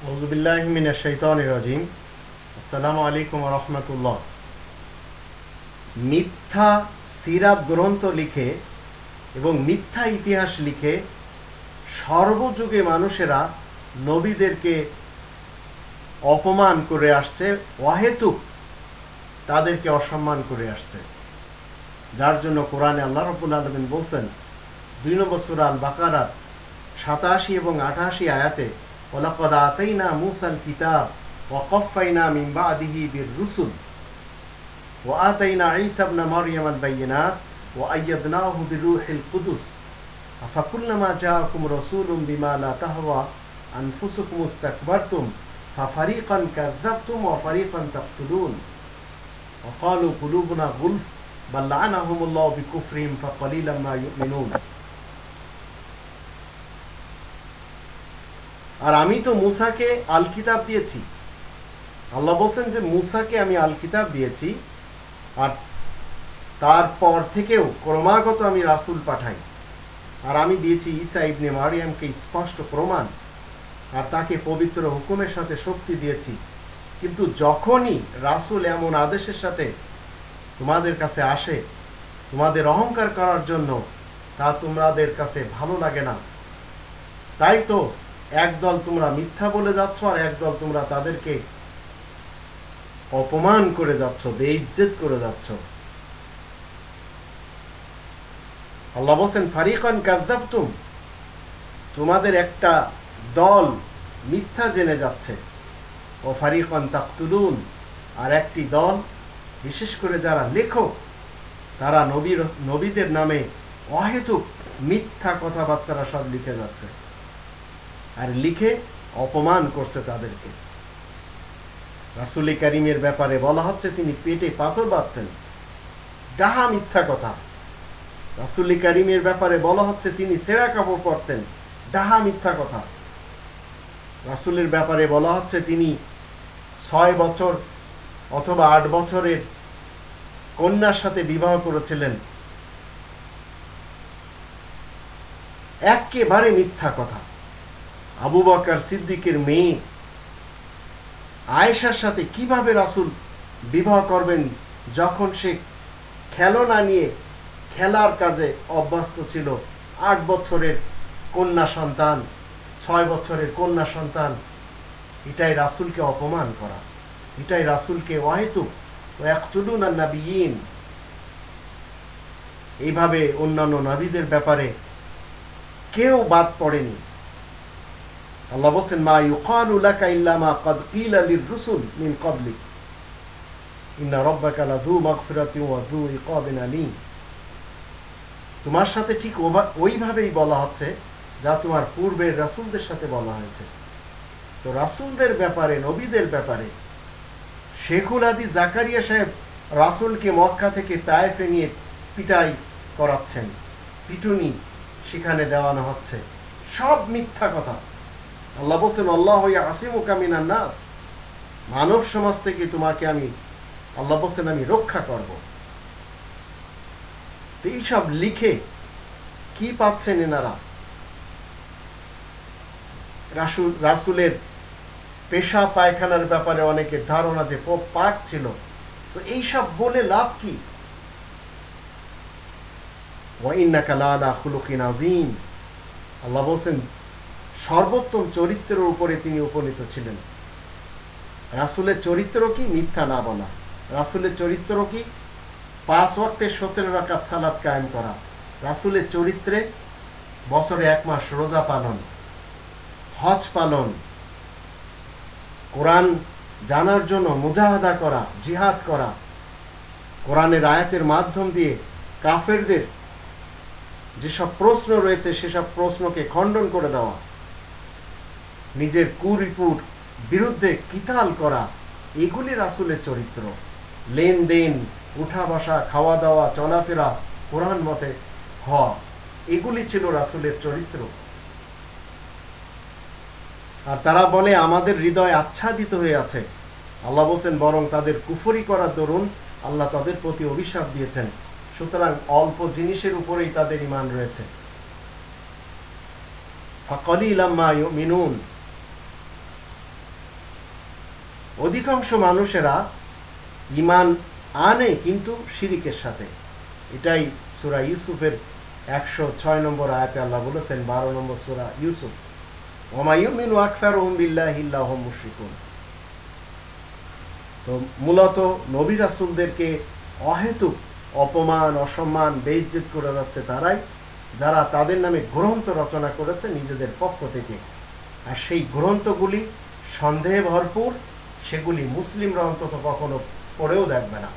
আউযু বিল্লাহি মিনাশ শাইতানির রাজিম। আসসালামু আলাইকুম ওয়া রাহমাতুল্লাহ। মিথ্যা সিরাত গ্রন্থ লিখে এবং মিথ্যা ইতিহাস লিখে সর্বযুগে মানুষেরা নবীদেরকে অপমান করে আসছে, অহেতুক তাদেরকে অসম্মান করে আসছে, যার জন্য কোরআনে আল্লাহ রাব্বুল আলামিন বলছেন ২ নম্বর সূরা আল বাকারার ৮৭ এবং ৮৮ আয়াতে, ওয়ালাকাদ আতাইনা মূসাল কিতাব ওয়া কাফাইনা মিন বাদিহি বির-রুসুল ওয়া আতাইনা ঈসা ইবনে মারইয়াম আল-বায়িনাত ওয়া আইয়াদনাহু বির-রূহিল কুদুস আফাকুল্লামা জাআকুম রাসূলুম বিমা লা তাহওয়া আনফুসুকুম ইসতাকবারতুম ফাফারিকান কাযযাবতুম ওয়া ফারিকান তাকতুলুন ওয়া ক্বালু কুলুবুনা গুলফ বাল লা'নাহুমুল্লাহু বিকুফরিহিম ফাকালিলাম মা ইউমিনুন। আর আমি তো মূসাকে আল কিতাব দিয়েছি। আল্লাহ বলছেন যে মূসাকে আমি আল কিতাব দিয়েছি, আর তারপর থেকেও ক্রমাগত আমি রাসূল পাঠাই। আর আমি দিয়েছি ঈসা ইবনে মারইয়ামকে স্পষ্ট প্রমাণ, আর তাকে পবিত্র হুকুমের সাথে শক্তি দিয়েছি। কিন্তু যখনই রাসূল এমন আদেশের সাথে তোমাদের কাছে আসে তোমাদের অহংকার করার জন্য, তা তোমাদের কাছে ভালো লাগে না। তাই তো একদল তোমরা মিথ্যা বলে যাচ্ছ, আর একদল তোমরা তাদেরকে অপমান করে যাচ্ছ, বেইজ্জত করে যাচ্ছ। আল্লাহ বলছেন ফারিকান কাযযাবতুম, তোমাদের একটা দল মিথ্যা জেনে যাচ্ছে, ও ফারিকান তাকতুলুন, আর একটি দল বিশেষ করে যারা লেখক তারা নবীদের নামে অহেতুক মিথ্যা কথাবার্তা সব লিখে যাচ্ছে, আর লিখে অপমান করছে তাদেরকে। রাসূল কারীমের ব্যাপারে বলা হচ্ছে তিনি পেটে পাথর বাঁধতেন, ডাহা মিথ্যা কথা। রাসূল কারীমের ব্যাপারে বলা হচ্ছে তিনি ছেঁড়া কাপড় পরতেন, ডাহা মিথ্যা কথা। রাসূলের ব্যাপারে বলা হচ্ছে তিনি ৬ বছর অথবা ৮ বছরের কন্যার সাথে বিবাহ করেছিলেন, একেবারে মিথ্যা কথা। আবু বকর সিদ্দিকের মেয়ে আয়েশার সাথে কিভাবে রাসূল বিবাহ করবেন, যখন সে খেলনা নিয়ে খেলার কাজে অভ্যস্ত ছিল। ৮ বছরের কন্যা সন্তান, ৬ বছরের কন্যা সন্তান, এটাই রাসূলকে অপমান করা, এটাই রাসূলকে অহেতুক ওয়ায়াকতুলুনা নাবিয়্যিন। এইভাবে অন্যান্য নবীদের ব্যাপারে কেউ বাদ পড়েনি। আল্লাহ বলেন মা ইউকালু লাকা ইল্লা মা ক্বাদ কিলা লির-রুসুল মিন ক্বাবলিক ইন্না রাব্বাকা লাযু মাগফিরাতিন ওয়া যু ইকাবিন আলীম। তোমার সাথে ঠিক ওইভাবেই বলা হচ্ছে যা তোমার পূর্বের রাসূলদের সাথে বলা হয়েছে। তো রাসূলদের ব্যাপারে, নবীদের ব্যাপারে শেখুল হাদিস জাকারিয়া সাহেব রাসূলকে মক্কা থেকে তায়েফে নিয়ে পিটাই করাচ্ছেন, পিটুনি সেখানে দেওয়ানো হচ্ছে, সব মিথ্যা কথা। আল্লাহ বলছেন আল্লাহু ইয়াসিমুকা মিনান নাস, মানব সমাজ থেকে তোমাকে আমি, আল্লাহ বলছেন আমি রক্ষা করব। এইসব লিখে কি পাচ্ছেন এনারা? রাসূলের পেশা পায়খানার ব্যাপারে অনেকের ধারণা যে পাক ছিল, তো এইসব বলে লাভ কি? ওয়া ইন্নাকা লাআলা খুলুকিন আযীম, আল্লাহ বলছেন সর্বোত্তম চরিত্রের উপরে তিনি উপনীত ছিলেন। রাসূলের চরিত্র কি? মিথ্যা না বলা। রাসূলের চরিত্র কি? ৫ ওয়াক্তের ১৭ রাকাত সালাত কায়েম করা। রাসূলের চরিত্রে বছরে ১ মাস রোজা পালন, হজ পালন, কোরআন জানার জন্য মুজাহাদা করা, জিহাদ করা, কোরআনের আয়াতের মাধ্যম দিয়ে কাফেরদের যেসব প্রশ্ন রয়েছে সেসব প্রশ্নকে খণ্ডন করে দেওয়া, নিজের কুরিপুর বিরুদ্ধে কিতাল করা, এগুলি রাসূলের চরিত্র। লেনদেন, উঠা বসা, খাওয়া দাওয়া, চলাফেরা কোরআন মতে হওয়া, এগুলি ছিল রাসূলের চরিত্র। আর তারা বলে আমাদের হৃদয় আচ্ছাদিত হয়ে আছে। আল্লাহ বলছেন বরং তাদের কুফরি করার দরুন আল্লাহ তাদের প্রতি অভিশাপ দিয়েছেন। সুতরাং অল্প জিনিসের উপরেই তাদের ঈমান রয়েছে। ফাকালিলাম মা ইউমিনুন, অধিকাংশ মানুষেরা ঈমান আনে কিন্তু শিরিকের সাথে। এটাই সূরা ইউসুফের 106 নম্বর আয়াতে আল্লাহ বলেছেন, 12 নম্বর সূরা ইউসুফ, ওয়া মা ইউমিনু আকসারুহুম বিল্লাহি ইল্লা হুম মুশরিকুন। তো মূলত নবী রাসূলদেরকে অহেতুক অপমান, অসম্মান, বেইজ্জত করে যাচ্ছে তারাই যারা তাদের নামে গ্রন্থ রচনা করেছে নিজেদের পক্ষ থেকে। আর সেই গ্রন্থগুলি সন্দেহে ভরপুর, সেগুলি মুসলিমরা অন্তত কখনো পড়েও দেখবে না।